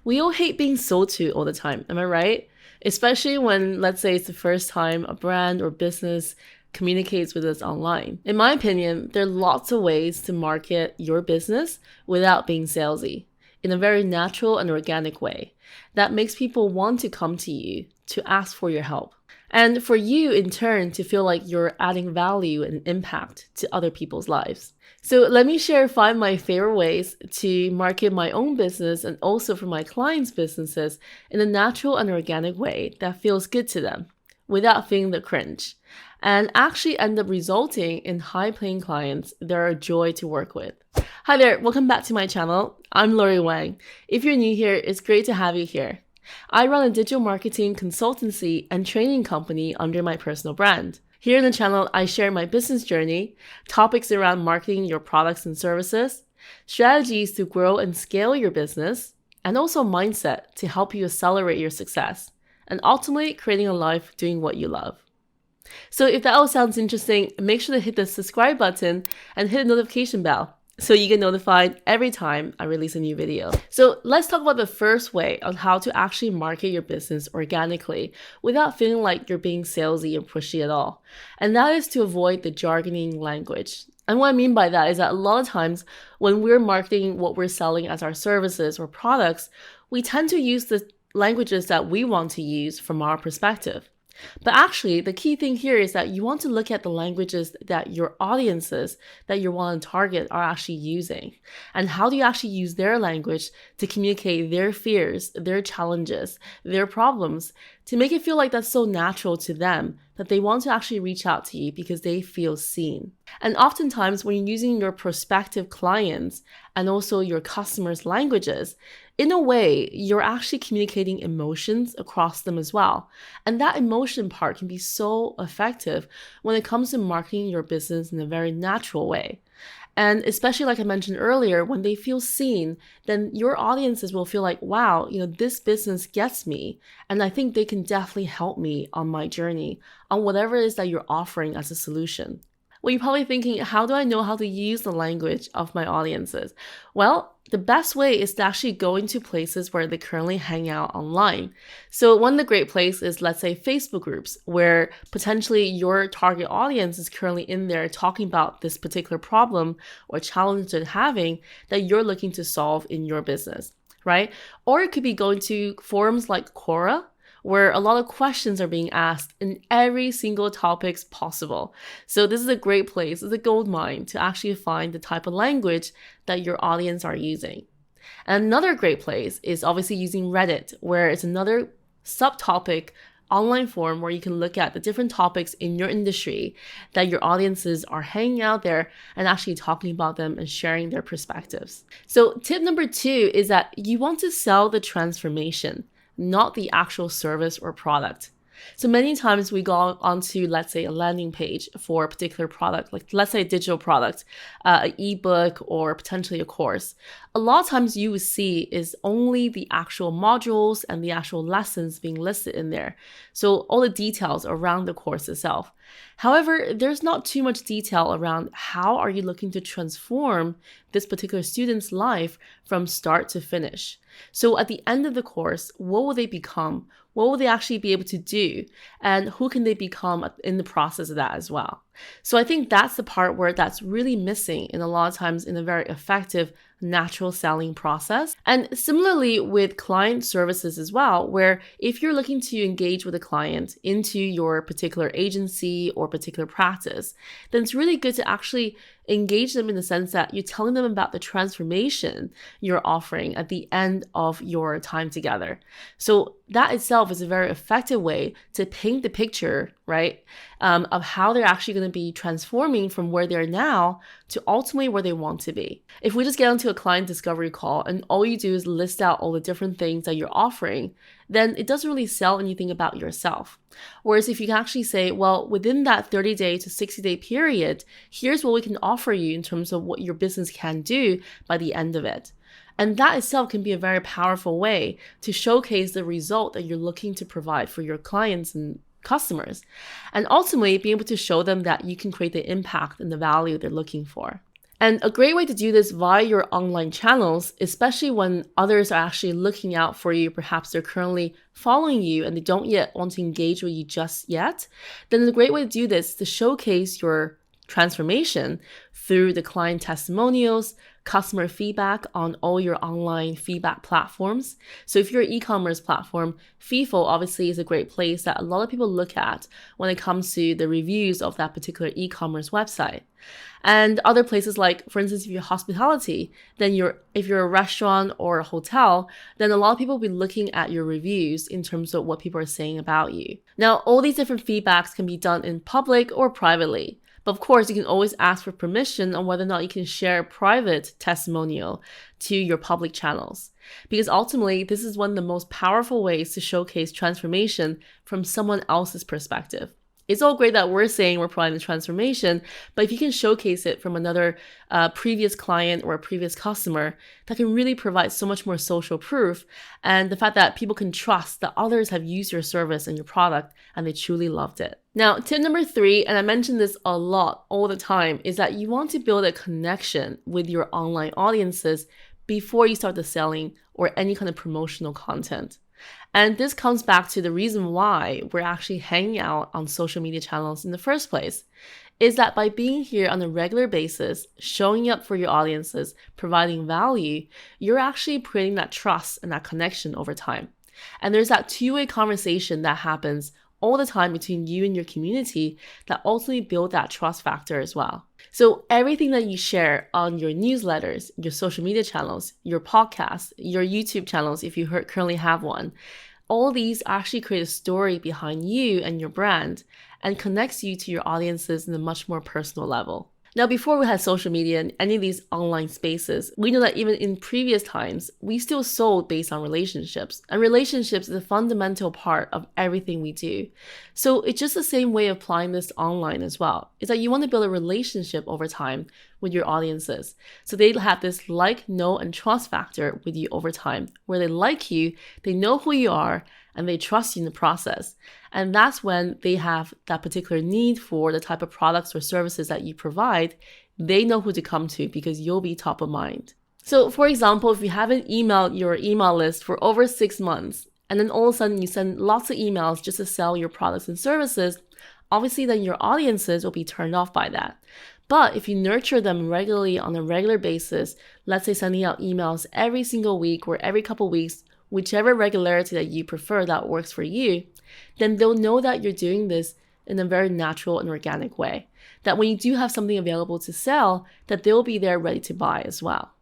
We all hate being sold to all the time, am I right? Especially when, let's say, it's the first time a brand or business communicates with us online. In my opinion, there are lots of ways to market your business without being salesy, in a very natural and organic way that makes people want to come to you to ask for your help. And for you, in turn, to feel like you're adding value and impact to other people's lives. So let me share 5 of my favorite ways to market my own business and also for my clients' businesses in a natural and organic way that feels good to them without feeling the cringe, and actually end up resulting in high-paying clients that are a joy to work with. Hi there, welcome back to my channel. I'm Laurie Wang. If you're new here, it's great to have you here. I run a digital marketing consultancy and training company under my personal brand. Here on the channel, I share my business journey, topics around marketing your products and services, strategies to grow and scale your business, and also mindset to help you accelerate your success, and ultimately creating a life doing what you love. So if that all sounds interesting, make sure to hit the subscribe button and hit the notification bell so you get notified every time I release a new video. So let's talk about the first way on how to actually market your business organically without feeling like you're being salesy and pushy at all. And that is to avoid the jargoning language. And what I mean by that is that a lot of times when we're marketing what we're selling as our services or products, we tend to use the languages that we want to use from our perspective. But actually, the key thing here is that you want to look at the languages that your audiences that you want to target are actually using. And how do you actually use their language to communicate their fears, their challenges, their problems, to make it feel like that's so natural to them that they want to actually reach out to you because they feel seen. And oftentimes when you're using your prospective clients and also your customers' languages, in a way, you're actually communicating emotions across them as well. And that emotion part can be so effective when it comes to marketing your business in a very natural way. And especially like I mentioned earlier, when they feel seen, then your audiences will feel like, wow, this business gets me. And I think they can definitely help me on my journey on whatever it is that you're offering as a solution. Well, you're probably thinking, how do I know how to use the language of my audiences? Well, the best way is to actually go into places where they currently hang out online. So one of the great places is, let's say, Facebook groups, where potentially your target audience is currently in there talking about this particular problem or challenge they're having that you're looking to solve in your business, right? Or it could be going to forums like Quora, where a lot of questions are being asked in every single topics possible. So this is a great place, it's a gold mine to actually find the type of language that your audience are using. And another great place is obviously using Reddit, where it's another subtopic online forum where you can look at the different topics in your industry that your audiences are hanging out there and actually talking about them and sharing their perspectives. So tip number 2 is that you want to sell the transformation, not the actual service or product. So many times we go onto, let's say, a landing page for a particular product, like let's say a digital product, an ebook, or potentially a course. A lot of times you will see is only the actual modules and the actual lessons being listed in there. So all the details around the course itself. However, there's not too much detail around how are you looking to transform this particular student's life from start to finish. So at the end of the course, what will they become? What will they actually be able to do? And who can they become in the process of that as well? So I think that's the part where that's really missing in a lot of times in a very effective natural selling process. And similarly with client services as well, where if you're looking to engage with a client into your particular agency or particular practice, then it's really good to actually engage them in the sense that you're telling them about the transformation you're offering at the end of your time together. So that itself is a very effective way to paint the picture, right, of how they're actually going to be transforming from where they're now to ultimately where they want to be. If we just get onto a client discovery call and all you do is list out all the different things that you're offering, then it doesn't really sell anything about yourself. Whereas if you can actually say, well, within that 30-day to 60-day period, here's what we can offer you in terms of what your business can do by the end of it. And that itself can be a very powerful way to showcase the result that you're looking to provide for your clients and customers, and ultimately be able to show them that you can create the impact and the value they're looking for. And a great way to do this via your online channels, especially when others are actually looking out for you, perhaps they're currently following you and they don't yet want to engage with you just yet, then a great way to do this is to showcase your transformation through the client testimonials, customer feedback on all your online feedback platforms. So if you're an e-commerce platform, FIFO obviously is a great place that a lot of people look at when it comes to the reviews of that particular e-commerce website. And other places like, for instance, if you're hospitality, then if you're a restaurant or a hotel, then a lot of people will be looking at your reviews in terms of what people are saying about you. Now, all these different feedbacks can be done in public or privately. But of course, you can always ask for permission on whether or not you can share a private testimonial to your public channels. Because ultimately, this is one of the most powerful ways to showcase transformation from someone else's perspective. It's all great that we're saying we're providing the transformation, but if you can showcase it from another previous client or a previous customer, that can really provide so much more social proof, and the fact that people can trust that others have used your service and your product and they truly loved it. Now, tip number 3, and I mention this a lot all the time, is that you want to build a connection with your online audiences before you start the selling or any kind of promotional content. And this comes back to the reason why we're actually hanging out on social media channels in the first place, is that by being here on a regular basis, showing up for your audiences, providing value, you're actually creating that trust and that connection over time. And there's that two-way conversation that happens all the time between you and your community that ultimately build that trust factor as well. So everything that you share on your newsletters, your social media channels, your podcast, your YouTube channels, if you currently have one, all these actually create a story behind you and your brand and connects you to your audiences in a much more personal level. Now, before we had social media and any of these online spaces, we know that even in previous times, we still sold based on relationships. And relationships is a fundamental part of everything we do. So it's just the same way of applying this online as well. Is that you want to build a relationship over time with your audiences. So they have this like, know, and trust factor with you over time, where they like you, they know who you are, and they trust you in the process. And that's when they have that particular need for the type of products or services that you provide. They know who to come to because you'll be top of mind. So for example, if you haven't emailed your email list for over 6 months, and then all of a sudden you send lots of emails just to sell your products and services, obviously then your audiences will be turned off by that. But if you nurture them regularly on a regular basis, let's say sending out emails every single week or every couple weeks, whichever regularity that you prefer that works for you, then they'll know that you're doing this in a very natural and organic way. That when you do have something available to sell, that they'll be there ready to buy as well.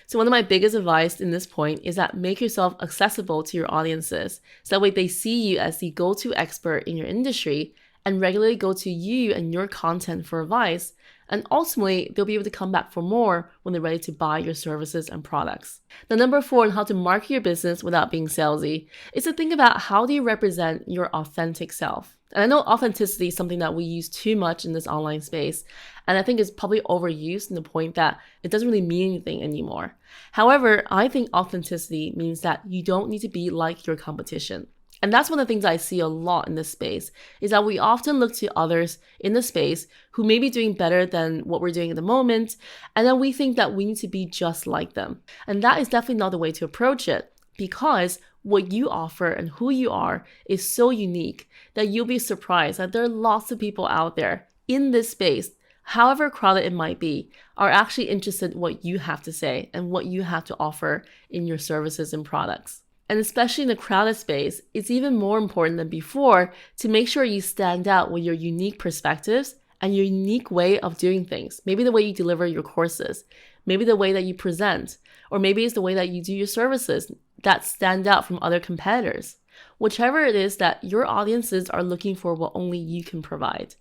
So one of my biggest advice in this point is that make yourself accessible to your audiences. So that way they see you as the go-to expert in your industry and regularly go to you and your content for advice. And ultimately, they'll be able to come back for more when they're ready to buy your services and products. Now, number 4 on how to market your business without being salesy is to think about how do you represent your authentic self. And I know authenticity is something that we use too much in this online space. And I think it's probably overused in the point that it doesn't really mean anything anymore. However, I think authenticity means that you don't need to be like your competition. And that's one of the things I see a lot in this space, is that we often look to others in the space who may be doing better than what we're doing at the moment, and then we think that we need to be just like them. And that is definitely not the way to approach it, because what you offer and who you are is so unique that you'll be surprised that there are lots of people out there in this space, however crowded it might be, are actually interested in what you have to say and what you have to offer in your services and products. And especially in a crowded space, it's even more important than before to make sure you stand out with your unique perspectives and your unique way of doing things. Maybe the way you deliver your courses, maybe the way that you present, or maybe it's the way that you do your services that stand out from other competitors. Whichever it is that your audiences are looking for what only you can provide.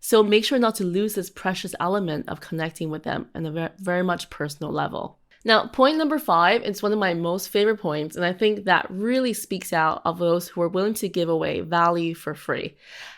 So make sure not to lose this precious element of connecting with them on a very much personal level. Now, point number 5, it's one of my most favorite points, and I think that really speaks out of those who are willing to give away value for free.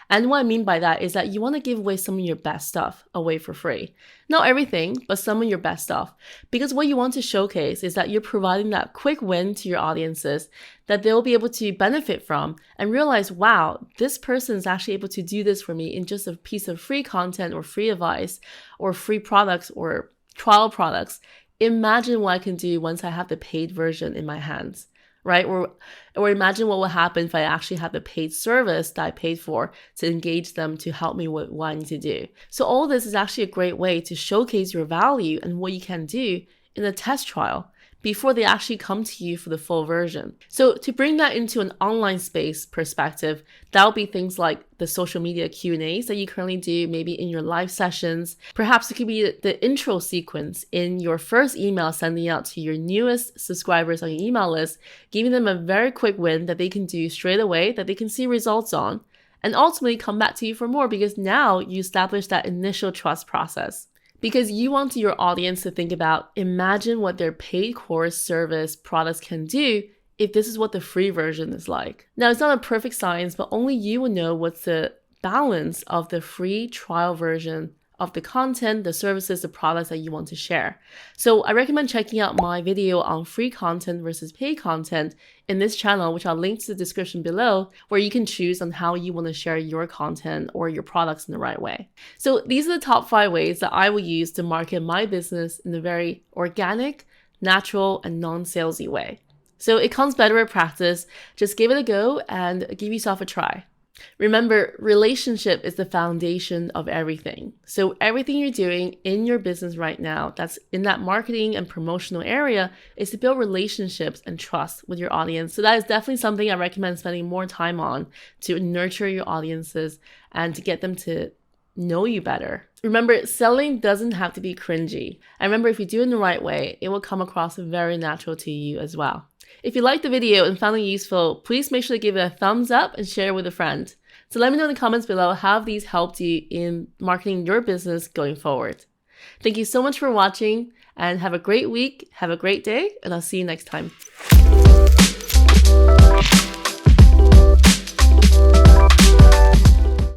And what I mean by that is that you want to give away some of your best stuff away for free. Not everything, but some of your best stuff. Because what you want to showcase is that you're providing that quick win to your audiences that they'll be able to benefit from and realize, wow, this person is actually able to do this for me in just a piece of free content or free advice or free products or trial products. Imagine what I can do once I have the paid version in my hands, right? Or imagine what will happen if I actually have the paid service that I paid for to engage them to help me with what I need to do. So all this is actually a great way to showcase your value and what you can do in a test trial before they actually come to you for the full version. So to bring that into an online space perspective, that would be things like the social media Q&As that you currently do, maybe in your live sessions. Perhaps it could be the intro sequence in your first email sending out to your newest subscribers on your email list, giving them a very quick win that they can do straight away, that they can see results on, and ultimately come back to you for more because now you establish that initial trust process. Because you want your audience to think about, imagine what their paid course, service, products can do if this is what the free version is like. Now, it's not a perfect science, but only you will know what's the balance of the free trial version of the content, the services, the products that you want to share. So I recommend checking out my video on free content versus paid content in this channel, which I'll link to the description below, where you can choose on how you want to share your content or your products in the right way. So these are the top 5 ways that I will use to market my business in a very organic, natural, and non-salesy way. So it comes better with practice. Just give it a go and give yourself a try. Remember, relationship is the foundation of everything. So everything you're doing in your business right now, that's in that marketing and promotional area, is to build relationships and trust with your audience. So that is definitely something I recommend spending more time on to nurture your audiences and to get them to know you better. Remember, selling doesn't have to be cringy. And remember, if you do it in the right way, it will come across very natural to you as well. If you liked the video and found it useful, please make sure to give it a thumbs up and share it with a friend. So let me know in the comments below how these helped you in marketing your business going forward. Thank you so much for watching and have a great week, have a great day, and I'll see you next time.